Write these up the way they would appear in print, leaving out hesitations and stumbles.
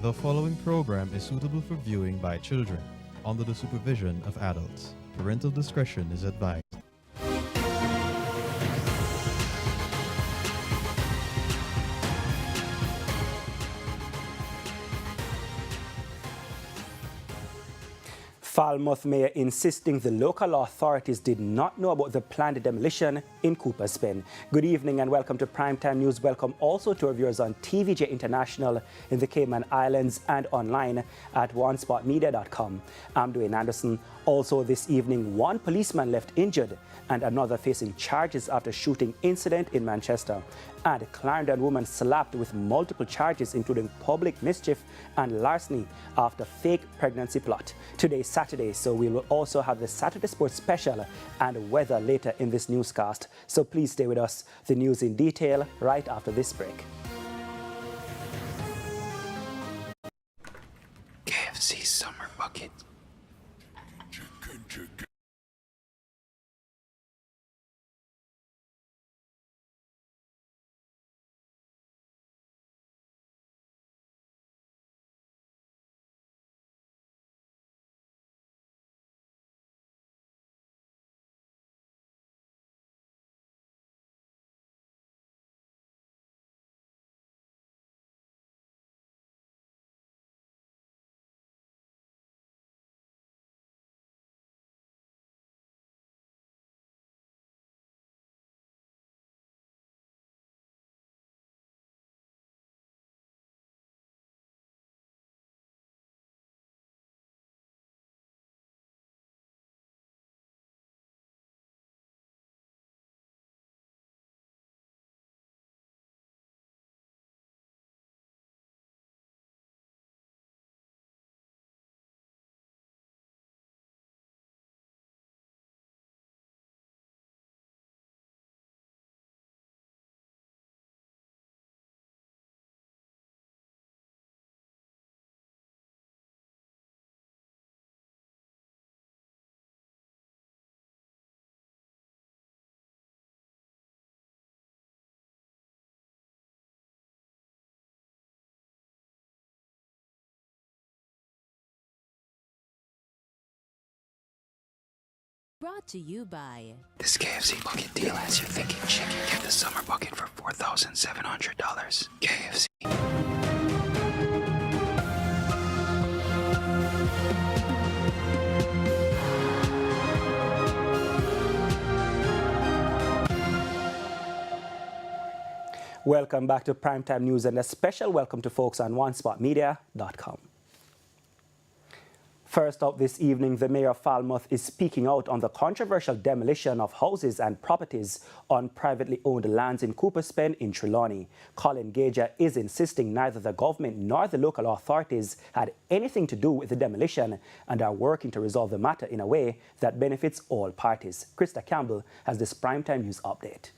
The following program is suitable for viewing by children under the supervision of adults. Parental discretion is advised. Falmouth Mayor insisting the local authorities did not know about the planned demolition in Cooper's Bend. Good evening and welcome to Primetime News. Welcome also to our viewers on TVJ International in the Cayman Islands and online at onespotmedia.com. I'm Dwayne Anderson. Also this evening, one policeman left injured and another facing charges after shooting incident in Manchester. And Clarendon woman slapped with multiple charges including public mischief and larceny after fake pregnancy plot. Today is Saturday, so we will also have the Saturday Sports Special and weather later in this newscast. So please stay with us. The news in detail right after this break. KFC Summer Bucket. Brought to you by This KFC bucket deal has you thinking chicken. Get the summer bucket for $4,700. KFC. Welcome back to Primetime News and a special welcome to folks on onespotmedia.com. First up this evening, the mayor of Falmouth is speaking out on the controversial demolition of houses and properties on privately owned lands in Cooper's Bend in Trelawney. Colin Gager is insisting neither the government nor the local authorities had anything to do with the demolition and are working to resolve the matter in a way that benefits all parties. Krista Campbell has this Primetime News update.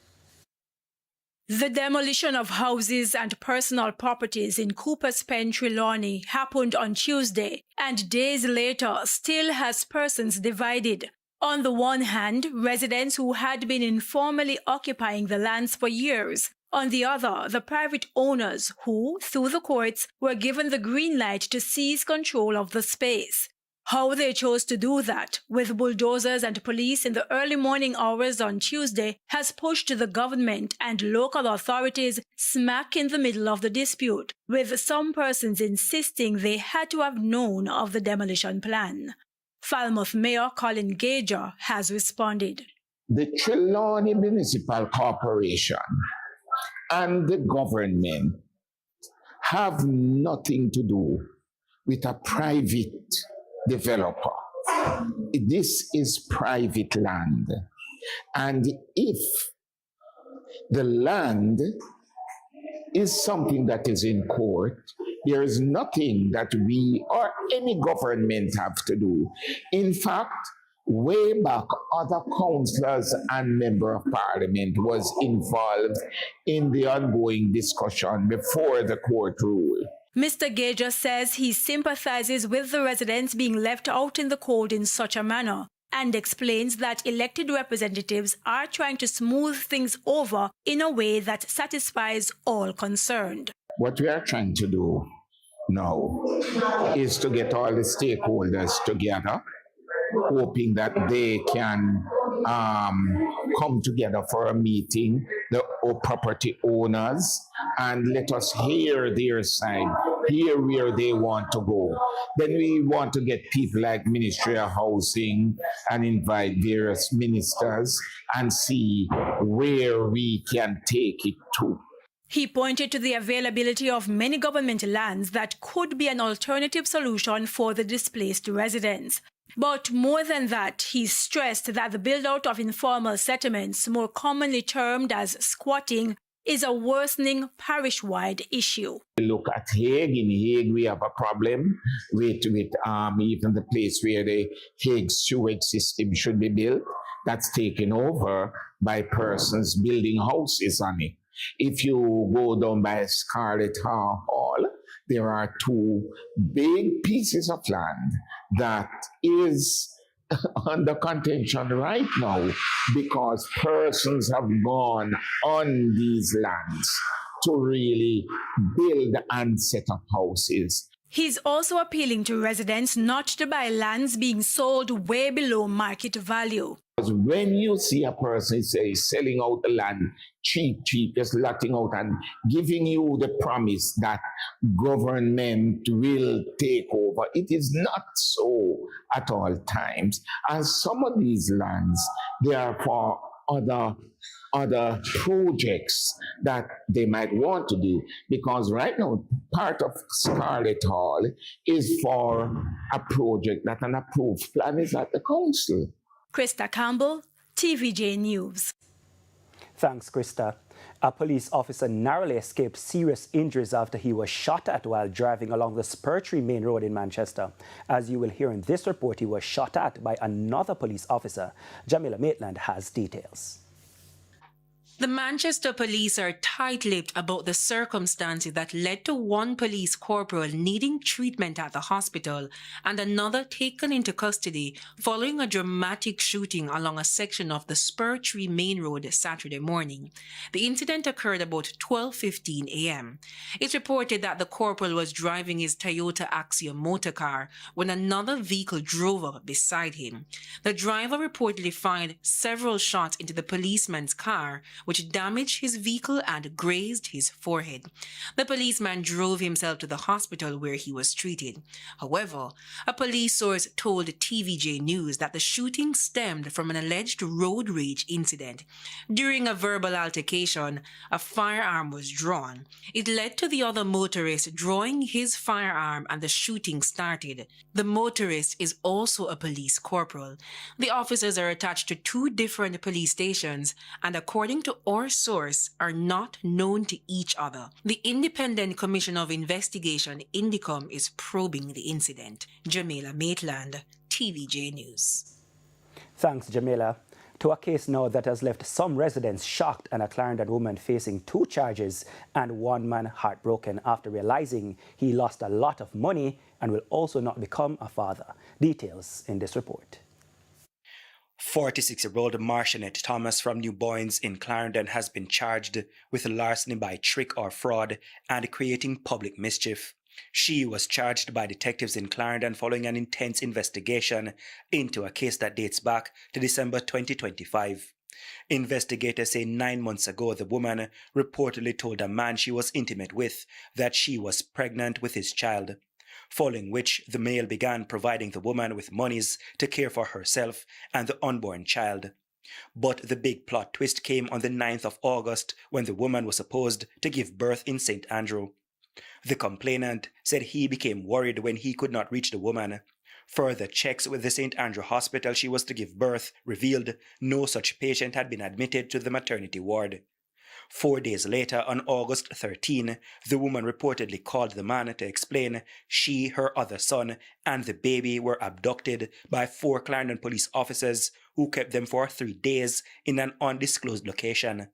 The demolition of houses and personal properties in Cooper's Bend, Trelawney happened on Tuesday, and days later still has persons divided. On the one hand, residents who had been informally occupying the lands for years. On the other, the private owners who, through the courts, were given the green light to seize control of the space. How they chose to do that, with bulldozers and police in the early morning hours on Tuesday, has pushed the government and local authorities smack in the middle of the dispute, with some persons insisting they had to have known of the demolition plan. Falmouth Mayor Colin Gager has responded. The Trelawney Municipal Corporation and the government have nothing to do with a private developer. This is private land. And if the land is something that is in court, there is nothing that we or any government have to do. In fact, way back, other councillors and member of parliament was involved in the ongoing discussion before the court ruled. Mr. Gager says he sympathizes with the residents being left out in the cold in such a manner and explains that elected representatives are trying to smooth things over in a way that satisfies all concerned. What we are trying to do now is to get all the stakeholders together, hoping that they can come together for a meeting, the property owners, and let us hear their side, hear where they want to go. Then we want to get people like Ministry of Housing and invite various ministers and see where we can take it to. He pointed to the availability of many government lands that could be an alternative solution for the displaced residents. But more than that, he stressed that the build-out of informal settlements, more commonly termed as squatting, is a worsening parish-wide issue. Look at Hague. In Hague, we have a problem with even the place where the Hague sewage system should be built. That's taken over by persons building houses on it. If you go down by Scarlet Hall, there are two big pieces of land that is under contention right now because persons have gone on these lands to really build and set up houses. He's also appealing to residents not to buy lands being sold way below market value. Because when you see a person, say, selling out the land cheap, just letting out and giving you the promise that government will take over, it is not so at all times. And some of these lands, they are for other projects that they might want to do, because right now part of Scarlet Hall is for a project that an approved plan is at the council. Krista Campbell, TVJ News. Thanks, Krista. A police officer narrowly escaped serious injuries after he was shot at while driving along the Spur Tree Main Road in Manchester. As you will hear in this report, he was shot at by another police officer. Jamila Maitland has details. The Manchester police are tight-lipped about the circumstances that led to one police corporal needing treatment at the hospital and another taken into custody following a dramatic shooting along a section of the Spur Tree Main Road Saturday morning. The incident occurred about 12:15 a.m. It's reported that the corporal was driving his Toyota Axiom motor car when another vehicle drove up beside him. The driver reportedly fired several shots into the policeman's car, which damaged his vehicle and grazed his forehead. The policeman drove himself to the hospital where he was treated. However, a police source told TVJ News that the shooting stemmed from an alleged road rage incident. During a verbal altercation, a firearm was drawn. It led to the other motorist drawing his firearm and the shooting started. The motorist is also a police corporal. The officers are attached to two different police stations and, according to our source, are not known to each other. The Independent Commission of Investigation, INDICOM, is probing the incident. Jamila Maitland, TVJ News. Thanks, Jamila. To a case now that has left some residents shocked and a Clarendon woman facing 2 charges and one man heartbroken after realizing he lost a lot of money and will also not become a father. Details in this report. 46-year-old Marcianette Thomas from New Boynes in Clarendon has been charged with larceny by trick or fraud and creating public mischief. She was charged by detectives in Clarendon following an intense investigation into a case that dates back to December 2025. Investigators say 9 months ago, the woman reportedly told a man she was intimate with that she was pregnant with his child, following which the male began providing the woman with monies to care for herself and the unborn child. But the big plot twist came on the 9th of August when the woman was supposed to give birth in St. Andrew. The complainant said he became worried when he could not reach the woman. Further checks with the St. Andrew hospital she was to give birth revealed no such patient had been admitted to the maternity ward. 4 days later, on August 13, the woman reportedly called the man to explain she, her other son, and the baby were abducted by 4 Clarendon police officers who kept them for 3 days in an undisclosed location.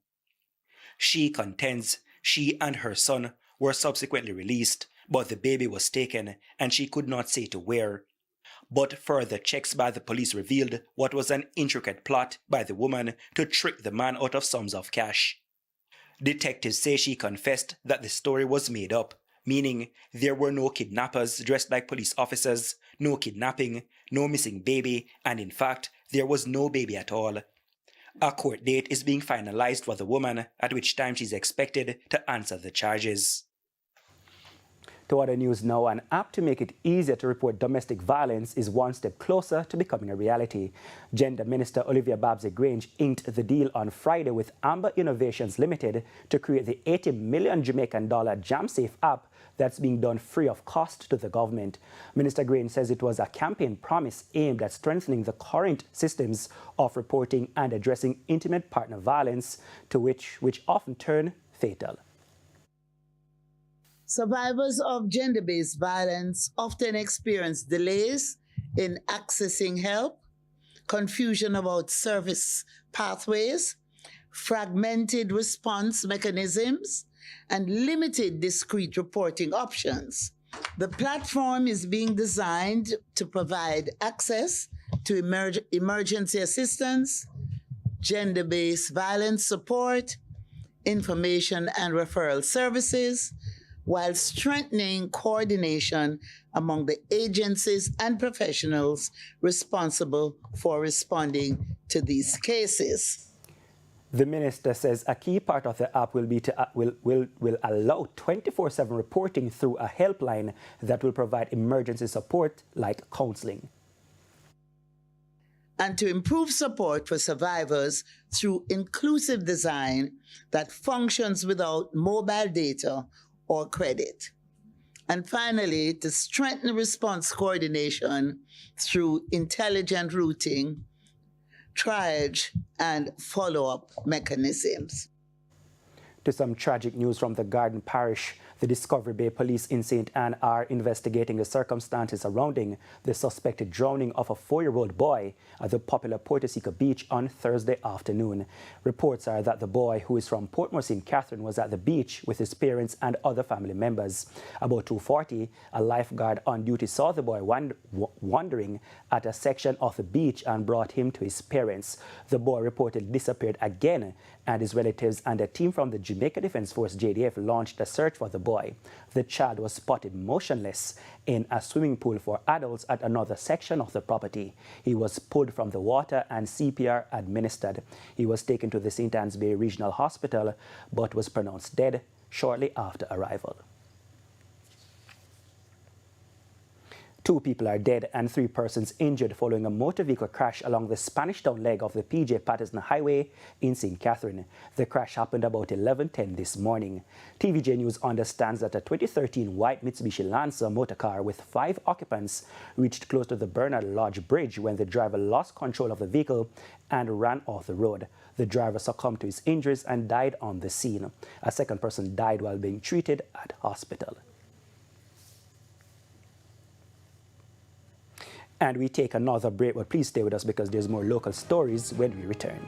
She contends she and her son were subsequently released, but the baby was taken and she could not say to where. But further checks by the police revealed what was an intricate plot by the woman to trick the man out of sums of cash. Detectives say she confessed that the story was made up, meaning there were no kidnappers dressed like police officers, no kidnapping, no missing baby, and in fact, there was no baby at all. A court date is being finalized for the woman, at which time she's expected to answer the charges. To other news now, an app to make it easier to report domestic violence is one step closer to becoming a reality. Gender Minister Olivia Babsey-Grange inked the deal on Friday with Amber Innovations Limited to create the $80 million Jamaican JamSafe app that's being done free of cost to the government. Minister Grange says it was a campaign promise aimed at strengthening the current systems of reporting and addressing intimate partner violence, which often turn fatal. Survivors of gender-based violence often experience delays in accessing help, confusion about service pathways, fragmented response mechanisms, and limited discrete reporting options. The platform is being designed to provide access to emergency assistance, gender-based violence support, information and referral services, while strengthening coordination among the agencies and professionals responsible for responding to these cases. The minister says a key part of the app will allow 24/7 reporting through a helpline that will provide emergency support like counseling. And to improve support for survivors through inclusive design that functions without mobile data or credit. And finally, to strengthen response coordination through intelligent routing, triage, and follow-up mechanisms. To some tragic news from the Garden Parish, the Discovery Bay Police in St. Anne are investigating the circumstances surrounding the suspected drowning of a 4-year-old boy at the popular Portosica Beach on Thursday afternoon. Reports are that the boy, who is from Portmore St. Catherine, was at the beach with his parents and other family members. About 2:40, a lifeguard on duty saw the boy wandering at a section of the beach and brought him to his parents. The boy reportedly disappeared again, and his relatives and a team from the Jamaica Defense Force JDF launched a search for the boy. The child was spotted motionless in a swimming pool for adults at another section of the property. He was pulled from the water and CPR administered. He was taken to the St. Anne's Bay Regional Hospital but was pronounced dead shortly after arrival. 2 people are dead and 3 persons injured following a motor vehicle crash along the Spanish Town leg of the PJ Patterson Highway in St. Catherine. The crash happened about 11:10 this morning. TVJ News understands that a 2013 white Mitsubishi Lancer motorcar with 5 occupants reached close to the Bernard Lodge Bridge when the driver lost control of the vehicle and ran off the road. The driver succumbed to his injuries and died on the scene. A second person died while being treated at hospital. And we take another break, but please stay with us because there's more local stories when we return.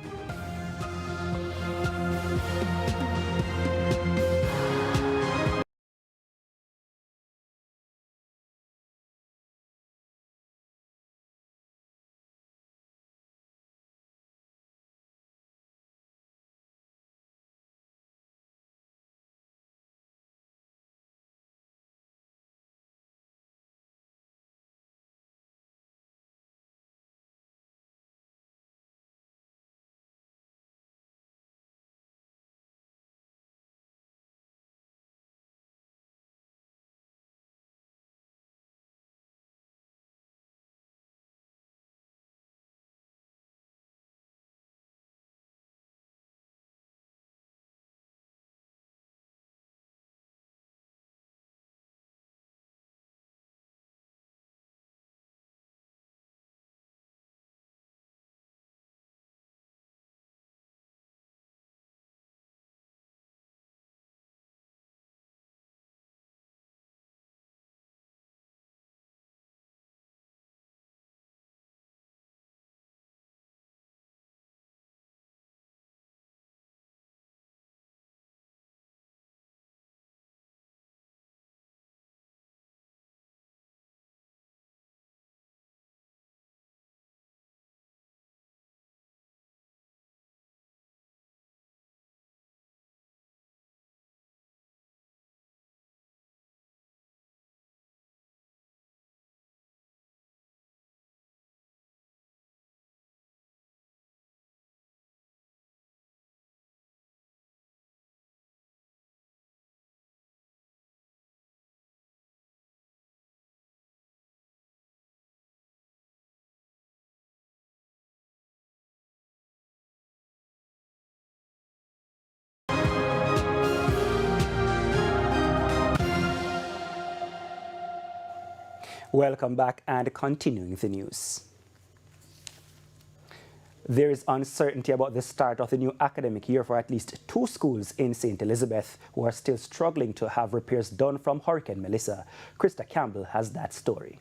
Welcome back and continuing the news. There is uncertainty about the start of the new academic year for at least 2 schools in St. Elizabeth who are still struggling to have repairs done from Hurricane Melissa. Krista Campbell has that story.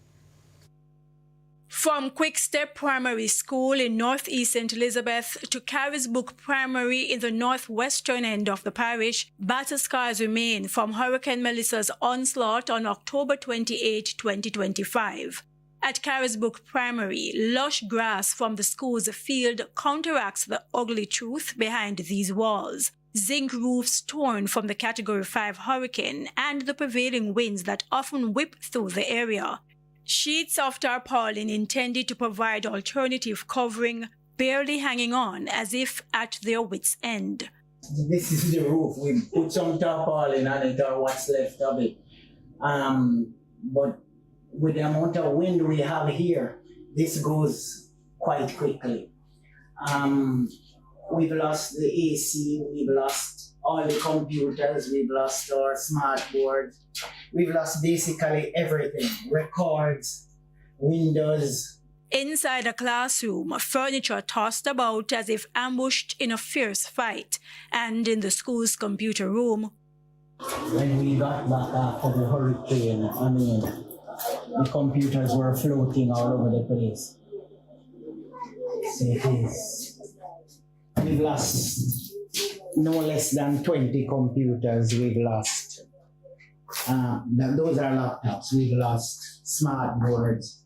From Quick Step Primary School in northeast St. Elizabeth to Carisbrook Primary in the northwestern end of the parish, battle scars remain from Hurricane Melissa's onslaught on October 28, 2025. At Carisbrook Primary, lush grass from the school's field counteracts the ugly truth behind these walls. Zinc roofs torn from the Category 5 hurricane and the prevailing winds that often whip through the area. Sheets of tarpaulin intended to provide alternative covering, barely hanging on as if at their wits' end. This is the roof. We put some tarpaulin on it or what's left of it. But with the amount of wind we have here, this goes quite quickly. We've lost the AC, we've lost all the computers, we've lost our smart boards, we've lost basically everything, records, windows. Inside a classroom, furniture tossed about as if ambushed in a fierce fight, and in the school's computer room. When we got back after the hurricane, the computers were floating all over the place. So it is. We've lost no less than 20 computers. We've lost. Those are laptops. We've lost smart boards.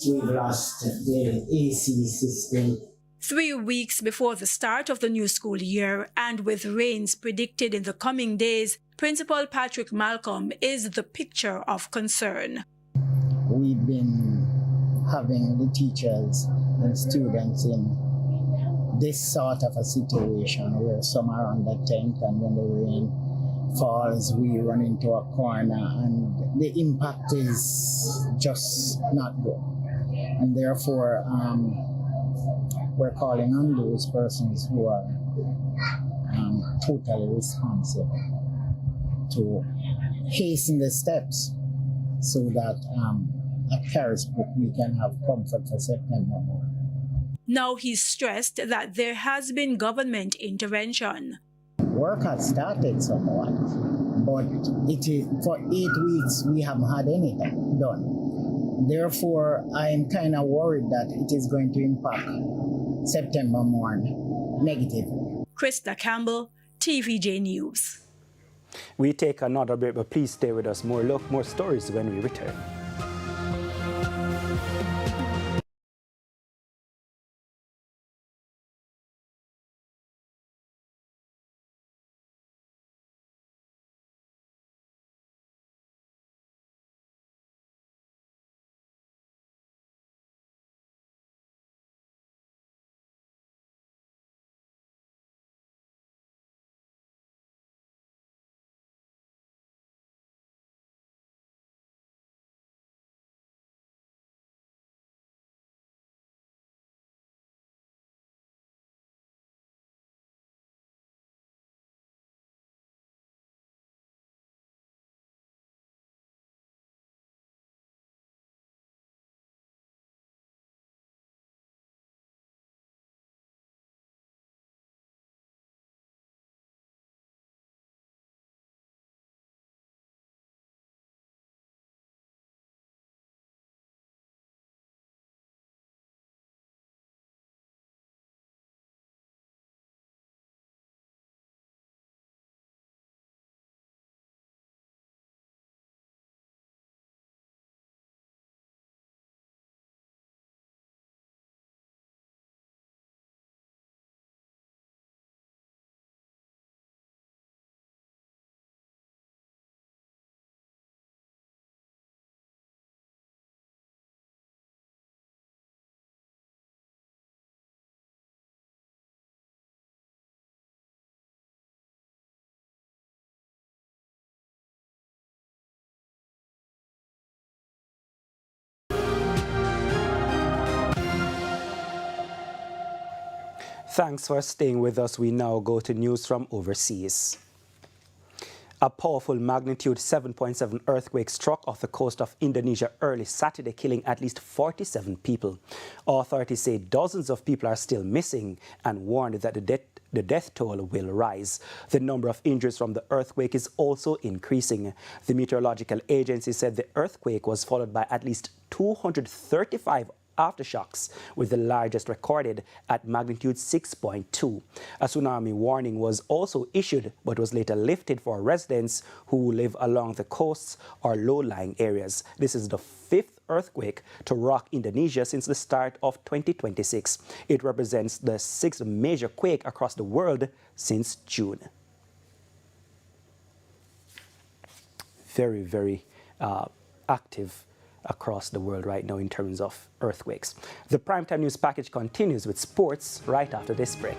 We've lost the AC system. 3 weeks before the start of the new school year, and with rains predicted in the coming days, Principal Patrick Malcolm is the picture of concern. We've been having the teachers and students in this sort of a situation where some are on the tent, and when the rain falls, we run into a corner, and the impact is just not good. And therefore, we're calling on those persons who are totally responsible to hasten the steps so that at Carisbrook we can have comfort for September. Now he's stressed that there has been government intervention. Work has started somewhat, but it is for 8 weeks we haven't had anything done. Therefore, I am kind of worried that it is going to impact September morning negatively. Krista Campbell, TVJ News. We take another break, but please stay with us. More stories when we return. Thanks for staying with us. We now go to news from overseas. A powerful magnitude 7.7 earthquake struck off the coast of Indonesia early Saturday, killing at least 47 people. Authorities say dozens of people are still missing and warned that the death toll will rise. The number of injuries from the earthquake is also increasing. The meteorological agency said the earthquake was followed by at least 235 aftershocks, with the largest recorded at magnitude 6.2. A tsunami warning was also issued, but was later lifted for residents who live along the coasts or low-lying areas. This is the fifth earthquake to rock Indonesia since the start of 2026. It represents the sixth major quake across the world since June. Very, very active across the world right now in terms of earthquakes. The Primetime News package continues with sports right after this break.